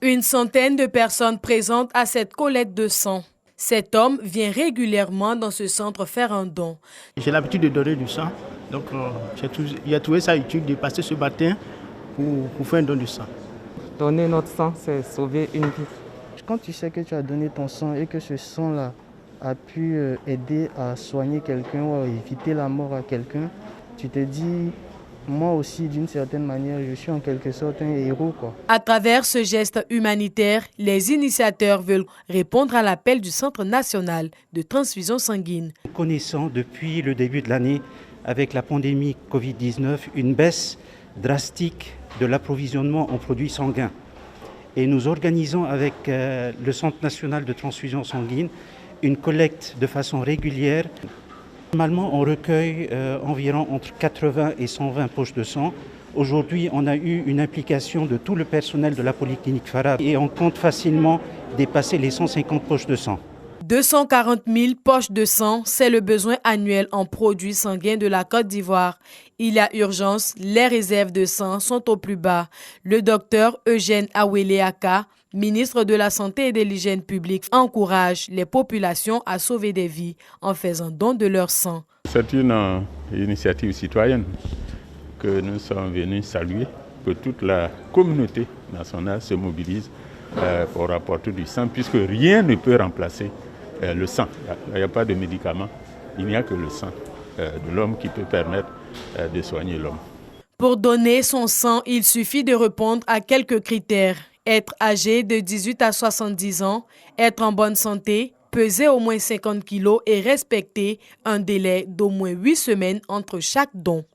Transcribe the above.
Une centaine de personnes présentes à cette collecte de sang. Cet homme vient régulièrement dans ce centre faire un don. J'ai l'habitude de donner du sang, donc j'ai trouvé ça utile de passer ce matin pour faire un don de sang. Donner notre sang, c'est sauver une vie. Quand tu sais que tu as donné ton sang et que ce sang-là a pu aider à soigner quelqu'un ou à éviter la mort à quelqu'un, tu te dis, moi aussi, d'une certaine manière, je suis en quelque sorte un héros, quoi. À travers ce geste humanitaire, les initiateurs veulent répondre à l'appel du Centre national de transfusion sanguine. Nous connaissons depuis le début de l'année, avec la pandémie Covid-19, une baisse drastique de l'approvisionnement en produits sanguins. Et nous organisons avec le Centre national de transfusion sanguine une collecte de façon régulière. Normalement, on recueille environ entre 80 et 120 poches de sang. Aujourd'hui, on a eu une implication de tout le personnel de la polyclinique Farah et on compte facilement dépasser les 150 poches de sang. 240 000 poches de sang, c'est le besoin annuel en produits sanguins de la Côte d'Ivoire. Il y a urgence, les réserves de sang sont au plus bas. Le docteur Eugène Aweleaka, ministre de la Santé et de l'Hygiène publique, encourage les populations à sauver des vies en faisant don de leur sang. C'est une initiative citoyenne que nous sommes venus saluer, que toute la communauté nationale se mobilise pour apporter du sang, puisque rien ne peut remplacer le sang. Il n'y a pas de médicament, il n'y a que le sang de l'homme qui peut permettre de soigner l'homme. Pour donner son sang, il suffit de répondre à quelques critères. Être âgé de 18 à 70 ans, être en bonne santé, peser au moins 50 kilos et respecter un délai d'au moins 8 semaines entre chaque don.